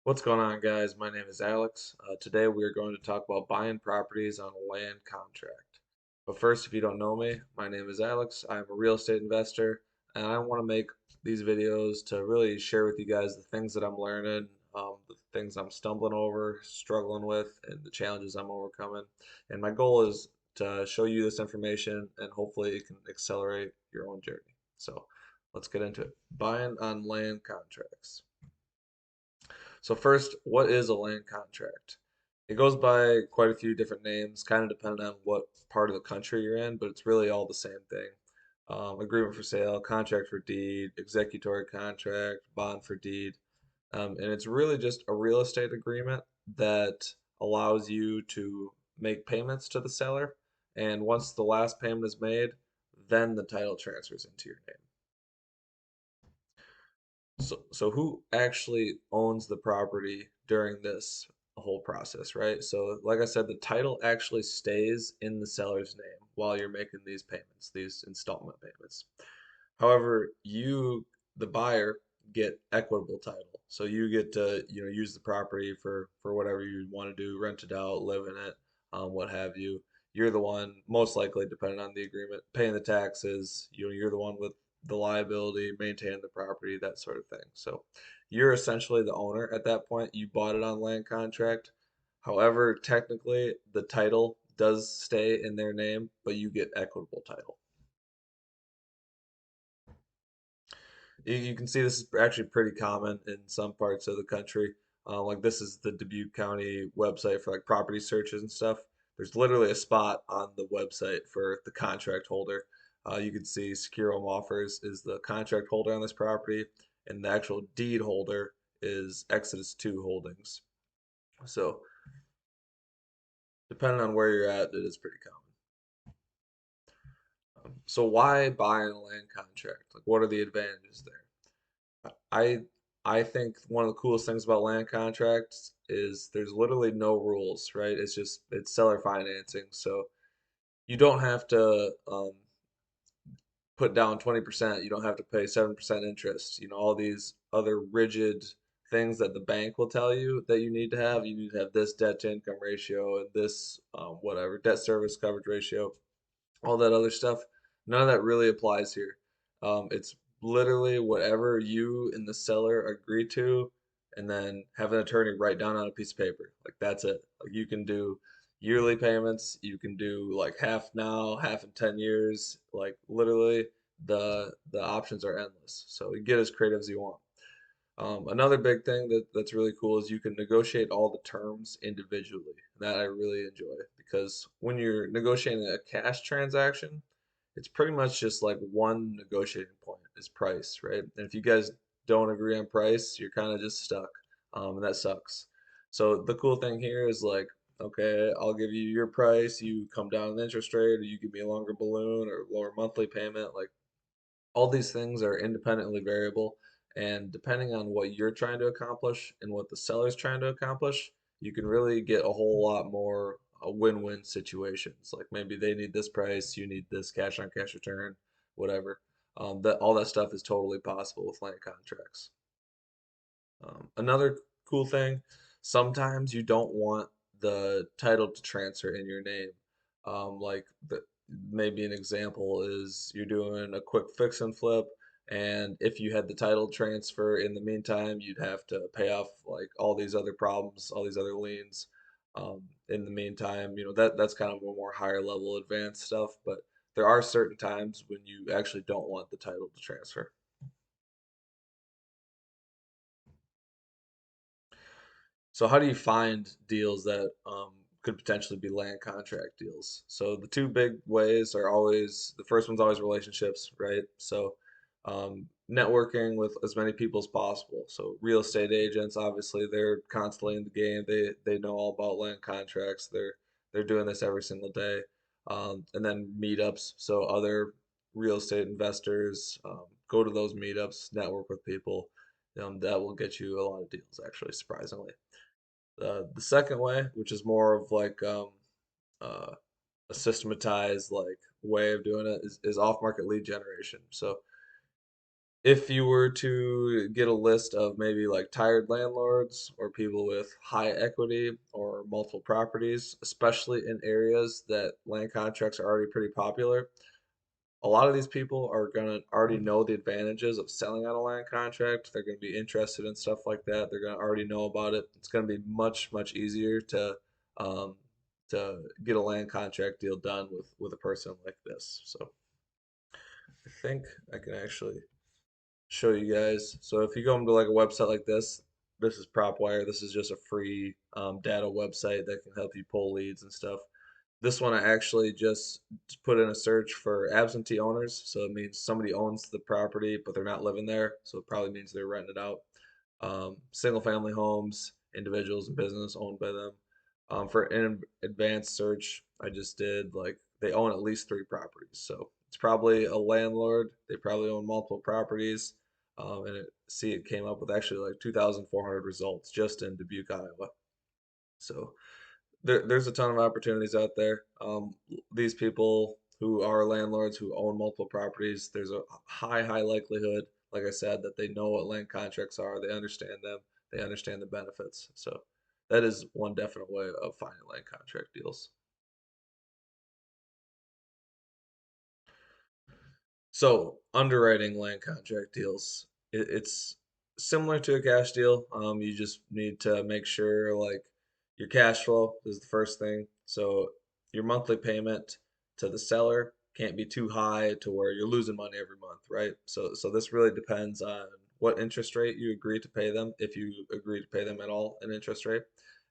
What's going on, guys? My name is Alex. Today we are going to talk about buying properties on a land contract. But first, if you don't know me, my name is Alex. I'm a real estate investor, and I want to make these videos to really share with you guys the things that I'm learning, the things I'm stumbling over, struggling with, and the challenges I'm overcoming. And my goal is to show you this information, and hopefully it can accelerate your own journey. So let's get into it. Buying on land contracts. So first, what is a land contract? It goes by quite a few different names, kind of depending on what part of the country you're in, but it's really all the same thing. Agreement for sale, contract for deed, executory contract, bond for deed. And it's really just a real estate agreement that allows you to make payments to the seller. And once the last payment is made, then the title transfers into your name. So who actually owns the property during this whole process, right? So like I said, the title actually stays in the seller's name while you're making these payments, these installment payments. However, you, the buyer, get equitable title. So you get to, use the property for whatever you want to do, rent it out, live in it, what have you. You're the one, most likely, depending on the agreement, paying the taxes. You're the one with the liability, maintaining the property, that sort of thing. So you're essentially the owner at that point. You bought it on land contract. However, technically, the title does stay in their name, but you get equitable title. You can see this is actually pretty common in some parts of the country. Like this is the Dubuque County website for like property searches and stuff. There's literally a spot on the website for the contract holder. You can see Secure Home Offers is the contract holder on this property, and the actual deed holder is Exodus 2 Holdings. So depending on where you're at, it is pretty common. So why buy in a land contract? Like, what are the advantages there? I I think one of the coolest things about land contracts is there's literally no rules, right? It's seller financing, so you don't have to put down 20%. You don't have to pay 7% interest. All these other rigid things that the bank will tell you that you need to have. You need to have this debt to income ratio and this whatever debt service coverage ratio, all that other stuff. None of that really applies here. It's literally whatever you and the seller agree to, and then have an attorney write down on a piece of paper. Like that's it. Like you can do yearly payments, you can do like half now, half in 10 years. Like literally the options are endless. So you get as creative as you want. Another big thing that's really cool is you can negotiate all the terms individually. That I really enjoy because when you're negotiating a cash transaction, it's pretty much just like one negotiating point is price, right? And if you guys don't agree on price, you're kind of just stuck, and that sucks. So the cool thing here is like, okay, I'll give you your price, you come down an interest rate, or you give me a longer balloon or lower monthly payment. Like all these things are independently variable, and depending on what you're trying to accomplish and what the seller's trying to accomplish, you can really get a whole lot more win-win situations. Like maybe they need this price, you need this cash on cash return, whatever. That all that stuff is totally possible with land contracts. Another cool thing, sometimes you don't want the title to transfer in your name. Like maybe an example is you're doing a quick fix and flip, and if you had the title transfer in the meantime, you'd have to pay off like all these other problems, all these other liens. In the meantime, that's kind of a more higher level advanced stuff, but there are certain times when you actually don't want the title to transfer. So how do you find deals that could potentially be land contract deals? So the two big ways are always the first one's always relationships, right? So networking with as many people as possible. So real estate agents, obviously, they're constantly in the game. They know all about land contracts. They're doing this every single day. And then meetups. So other real estate investors go to those meetups, network with people. That will get you a lot of deals, actually, surprisingly. The second way, which is more of like uh, a systematized like way of doing it, is off-market lead generation. So If you were to get a list of maybe like tired landlords or people with high equity or multiple properties, especially in areas that land contracts are already pretty popular, a lot of these people are gonna already know the advantages of selling on a land contract. They're gonna be interested in stuff like that. They're gonna already know about it. It's gonna be much easier um, to get a land contract deal done with a person like this. So I think I can actually show you guys. So if you go into like a website like this is PropWire. This is just a free data website that can help you pull leads and stuff. This one I actually just put in a search for absentee owners. So it means somebody owns the property, but they're not living there. So it probably means they're renting it out. Single family homes, individuals and business owned by them. For an advanced search, I just did like they own at least three properties. So it's probably a landlord. They probably own multiple properties. See, it came up with actually like 2,400 results just in Dubuque, Iowa. So there's a ton of opportunities out there. These people who are landlords who own multiple properties, there's a high likelihood, like I said, that they know what land contracts are, they understand them, they understand the benefits. So that is one definite way of finding land contract deals. So underwriting land contract deals, it's similar to a cash deal. You just need to make sure like your cash flow is the first thing. So your monthly payment to the seller can't be too high to where you're losing money every month, right? So this really depends on what interest rate you agree to pay them, if you agree to pay them at all, an interest rate.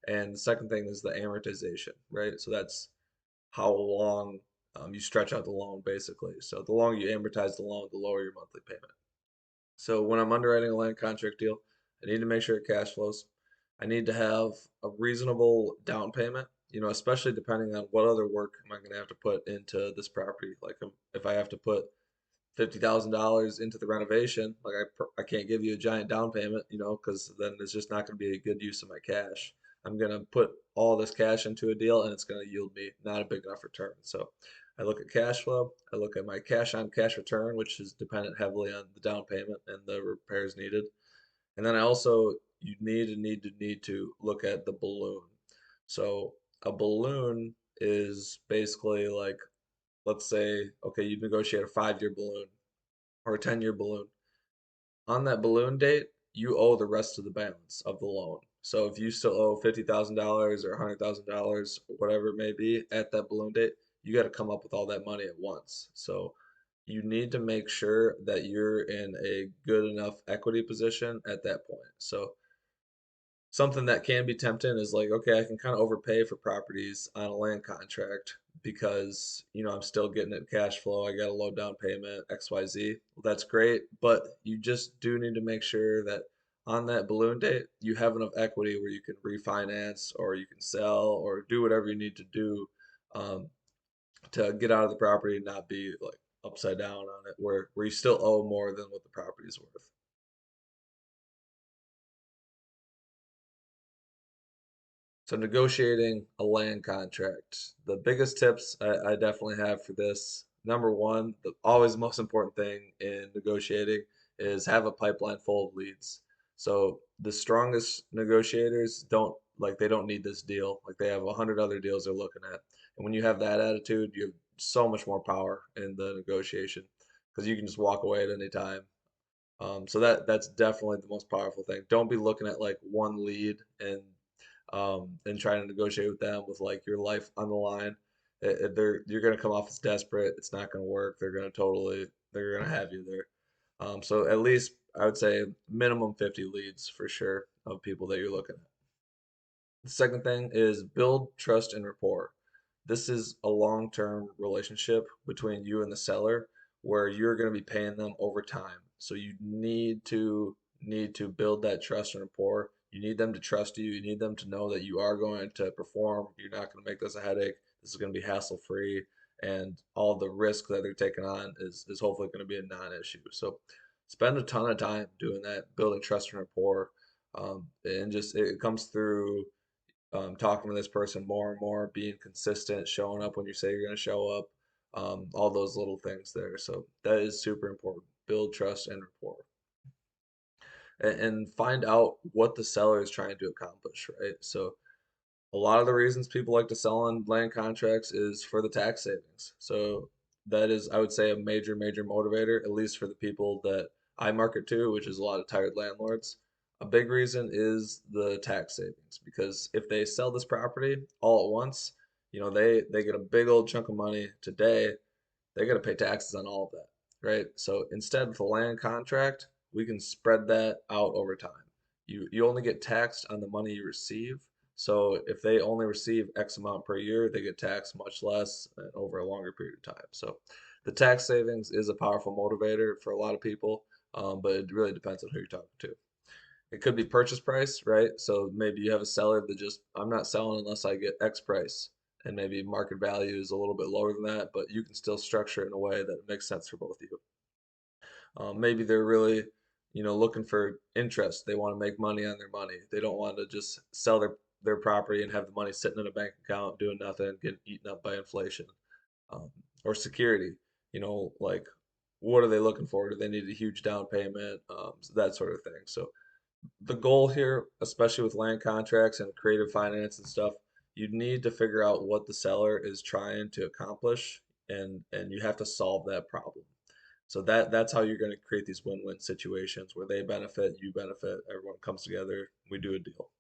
And the second thing is the amortization, right? So that's how long you stretch out the loan, basically. So the longer you amortize the loan, the lower your monthly payment. So when I'm underwriting a land contract deal, I need to make sure it cash flows. I need to have a reasonable down payment, especially depending on what other work am I going to have to put into this property. Like if I have to put $50,000 into the renovation, like I can't give you a giant down payment, because then it's just not going to be a good use of my cash. I'm going to put all this cash into a deal and it's going to yield me not a big enough return. So I look at cash flow, I look at my cash on cash return, which is dependent heavily on the down payment and the repairs needed. And then I also you need to look at the balloon. So a balloon is basically like, let's say, okay, you negotiate a 5-year balloon or a 10-year balloon. On that balloon date, you owe the rest of the balance of the loan. So if you still owe $50,000 or $100,000, whatever it may be, at that balloon date, you got to come up with all that money at once. So you need to make sure that you're in a good enough equity position at that point. So something that can be tempting is like, okay, I can kind of overpay for properties on a land contract because, I'm still getting it cash flow. I got a low down payment, XYZ. Well, that's great, but you just do need to make sure that on that balloon date, you have enough equity where you can refinance or you can sell or do whatever you need to do um, to get out of the property and not be like upside down on it, where you still owe more than what the property is worth. So negotiating a land contract. The biggest tips I definitely have for this. Number one, the always most important thing in negotiating is have a pipeline full of leads. So the strongest negotiators they don't need this deal. Like they have 100 other deals they're looking at. And when you have that attitude, you have so much more power in the negotiation because you can just walk away at any time. So that's definitely the most powerful thing. Don't be looking at like one lead and trying to negotiate with them with like your life on the line. You're gonna come off as desperate. It's not gonna work. They're gonna have you there. So at least I would say minimum 50 leads for sure of people that you're looking at. The second thing is build trust and rapport. This is a long-term relationship between you and the seller where you're going to be paying them over time. So you need to build that trust and rapport. You need them to trust you. You need them to know that you are going to perform. You're not going to make this a headache. This is going to be hassle-free, and all the risk that they're taking on is hopefully going to be a non-issue. So spend a ton of time doing that, building trust and rapport. And just it comes through talking to this person more and more, being consistent, showing up when you say you're going to show up, all those little things there. So that is super important. build trust and rapport, and find out what the seller is trying to accomplish, right? So a lot of the reasons people like to sell on land contracts is for the tax savings. So that is, I would say, a major, major motivator, at least for the people that I market to, which is a lot of tired landlords. A big reason is the tax savings because if they sell this property all at once, they get a big old chunk of money today. They got to pay taxes on all of that, right? So instead with a land contract, we can spread that out over time. You only get taxed on the money you receive. So if they only receive X amount per year, they get taxed much less over a longer period of time. So the tax savings is a powerful motivator for a lot of people, but it really depends on who you're talking to. It could be purchase price, right? So maybe you have a seller that just, I'm not selling unless I get X price. And maybe market value is a little bit lower than that, but you can still structure it in a way that makes sense for both of you. Maybe they're really, looking for interest. They want to make money on their money. They don't want to just sell their property and have the money sitting in a bank account doing nothing, getting eaten up by inflation. Um, or security, like what are they looking for? Do they need a huge down payment? That sort of thing. So the goal here, especially with land contracts and creative finance and stuff, you need to figure out what the seller is trying to accomplish, and you have to solve that problem. So that's how you're going to create these win-win situations where they benefit, you benefit, everyone comes together, we do a deal.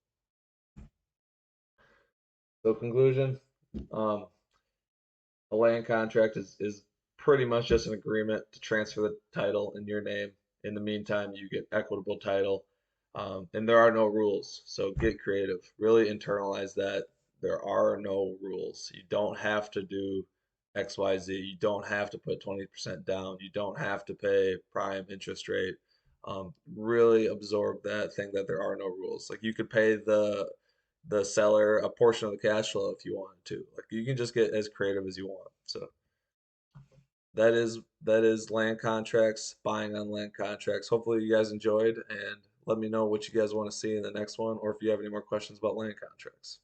So conclusion, um, a land contract is pretty much just an agreement to transfer the title in your name. In the meantime, you get equitable title, and there are no rules. So get creative. Really internalize that. There are no rules. You don't have to do XYZ. You don't have to put 20% down. You don't have to pay prime interest rate. Really absorb that thing that there are no rules. Like you could pay the seller a portion of the cash flow if you wanted to. Like you can just get as creative as you want. So that is land contracts, buying on land contracts. Hopefully you guys enjoyed and let me know what you guys want to see in the next one or if you have any more questions about land contracts.